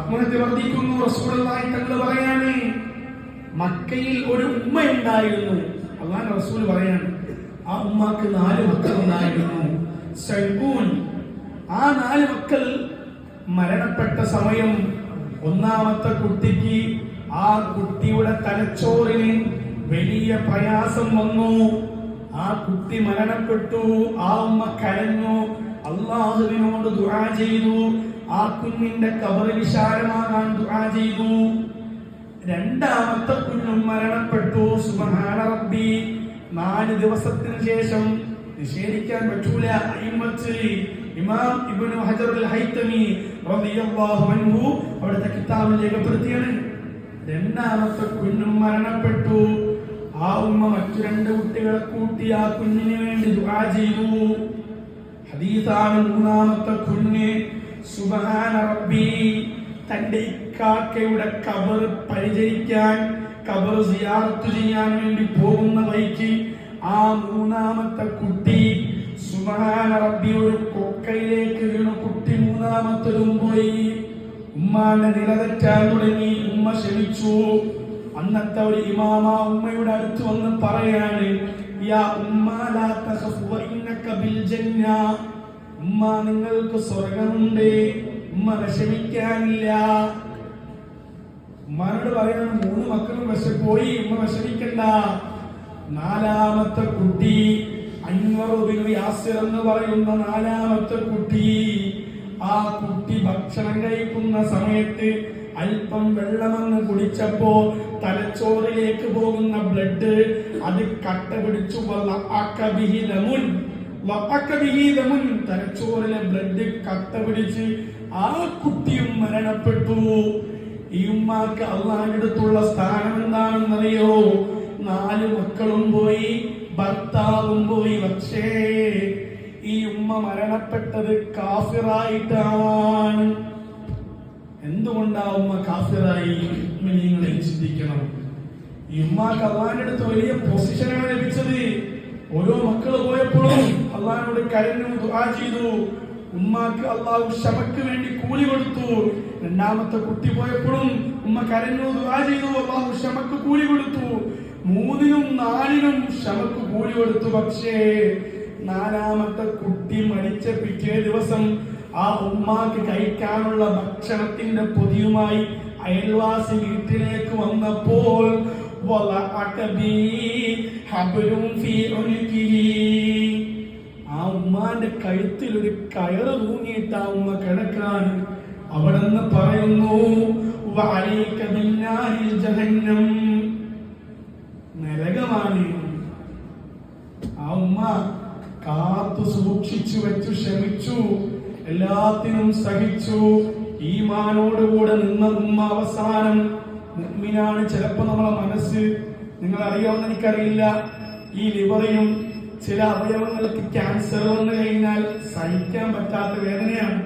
ആത്മഹത്യ വർദ്ധിക്കുന്നു. റസൂലുള്ളാഹി തങ്ങൾ പറയാണ്, മക്കയിൽ ഒരു ഉമ്മ ഉണ്ടായിരുന്നു. അല്ലാഹുവിന്റെ റസൂൽ പറയാണ്, ആ ഉമ്മക്ക് 4 മക്കൾ ഉണ്ടായിരുന്നു. സൽകൂൻ. ആ 4 മക്കൾ മരണപ്പെട്ട സമയം ഒന്നാമത്തെ കുട്ടിക്ക് ആ കുട്ടിയുടെ തലച്ചോറിന് വലിയ പ്രയാസം വന്നു. ആ കുട്ടി മരണപ്പെട്ടു. ആ ഉമ്മ കരഞ്ഞു, അല്ലാഹുവിനോട് ദുആ ചെയ്തു. ആ കുഞ്ഞിന്റെ ഖബർ വിശാലമാകാൻ ദുആ ചെയ്തു. രണ്ടാമത്തെ കുഞ്ഞും മരണപ്പെട്ടു. സുബ്ഹാന റബ്ബി. 4 ദിവസത്തിന് ശേഷം നിഷേധിക്കാൻ പറ്റൂല. ഇമാം ഇബ്നു ഹജർ അൽ ഹൈതമി റളിയല്ലാഹു അൻഹു അവിടുത്തെ കിതാബിൽ രേഖപ്പെടുത്തിയാണ്, രണ്ടാമത്തെ കുഞ്ഞും മരണപ്പെട്ടു. ആ ഉമ്മ മറ്റു 2 കുട്ടികളെ കൂട്ടി ആ കുഞ്ഞിന് വേണ്ടി ദുആ ചെയ്തു. ഹദീസാണ്. മൂന്നാമത്തെ കുഞ്ഞ് സുബ്ഹാന റബ്ബി തന്റെ ഇക്കാക്കയുടെ ഖബർ പരിചരിക്കാൻ, ഖബർ സിയാറത്ത് ചെയ്യാൻ വേണ്ടി പോകുന്ന വഴിക്ക് ആ മൂന്നാമത്തെ കുട്ടി സുബ്ഹാന റബ്ബി ഒരു കൊക്കയിലേക്ക് വീണു. കുട്ടി മൂന്നാമത്തതും പോയി. ഉമ്മാന്റെ നില തെറ്റാൻ തുടങ്ങി. ഉമ്മ ക്ഷമിച്ചു. അന്നത്തെ ഒരു ഇമാമ ഉമ്മയുടെ അടുത്ത് വന്ന് പറയാണ്, യാ ഉമ്മ ലാ തഖഫ് വ ഇന്നക ബിൽ ജന്ന. ഉമ്മ, നിങ്ങൾക്ക് സ്വർഗ്ഗമുണ്ട്, ഉമ്മ വിഷമിക്കാനില്ല. ഉമ്മാനോട് പറയാണ്, 3 മക്കളും പോയി, ഉമ്മ വിഷമിക്കണ്ട. 4ാമത്തെ കുട്ടി അൻവർ ബിൻ യാസിർ എന്ന് പറയുന്ന 4ാമത്തെ കുട്ടി, ആ കുട്ടി ഭക്ഷണം കഴിക്കുന്ന സമയത്ത് അല്പം വെള്ളമെന്ന് കുടിച്ചപ്പോ തലച്ചോറിലേക്ക് പോകുന്ന ബ്ലഡ് അത് കട്ട പിടിച്ചു. തലച്ചോറിലെ ബ്ലഡ് കട്ട പിടിച്ച് ആ കുട്ടിയും മരണപ്പെട്ടു. ഈ ഉമ്മാക്ക് അല്ലാഹുവിന്റെ അടുത്തുള്ള സ്ഥാനം എന്താണെന്നറിയോ? 4 മക്കളും പോയി, ഭർത്താവും പോയി. പക്ഷേ ഈ ഉമ്മ മരണപ്പെട്ടത് കാഫിറായിട്ടാണ്. എന്തുകൊണ്ടാ ഉമ്മ കാഫിറായി? നിങ്ങൾ ചിന്തിക്കണം. ഈ ഉമ്മാക്ക് അല്ലാഹുവിന്റെ അടുത്ത് വലിയ പൊസിഷനാണ് ലഭിച്ചത്. ഓരോ മക്കള് പോയപ്പോഴും അല്ലാഹുവിനോട് കരഞ്ഞു, ദുആ ചെയ്തു. ഉമ്മാക്ക് അല്ലാഹു ക്ഷമക്ക് വേണ്ടി കൂലി കൊടുത്തു. 2ാമത്തെ കുട്ടി പോയപ്പോഴും ഉമ്മ കരഞ്ഞു, ദുആ ചെയ്തു. അല്ലാഹു ക്ഷമക്ക് കൂലി കൊടുത്തു. 3നും 4നും ക്ഷമക്ക് കൂലി കൊടുത്തു. പക്ഷേ 4ാമത്തെ കുട്ടി മരിച്ച പിറ്റേ ദിവസം ആ ഉമ്മാക്ക് കഴിക്കാനുള്ള ഭക്ഷണത്തിന്റെ പൊതിയുമായി അയൽവാസി വീട്ടിലേക്ക് വന്നപ്പോൾ ആ ഉമ്മാന്റെ കഴുത്തിൽ ഒരു കയറ് തൂങ്ങിയിട്ട് ആ ഉമ്മ കിടക്കാണ്. അവിടെ നിന്ന് പറയുന്നു, നരകമാണ്. ആ ഉമ്മ കാത്തു സൂക്ഷിച്ചു വെച്ചു, ക്ഷമിച്ചു, എല്ലാത്തിനും സഹിച്ചു. ഈമാനോടുകൂടെ നിന്ന ഉമ്മ അവസാനം മുഅ്മിനാണ്. ചിലപ്പോ നമ്മളെ മനസ്സ്, നിങ്ങൾ അറിയാമെന്ന് എനിക്കറിയില്ല, ഈ ലിവറിനും ചില അവയവങ്ങൾക്ക് ക്യാൻസർ വന്നു കഴിഞ്ഞാൽ സഹിക്കാൻ പറ്റാത്ത വേദനയാണ്.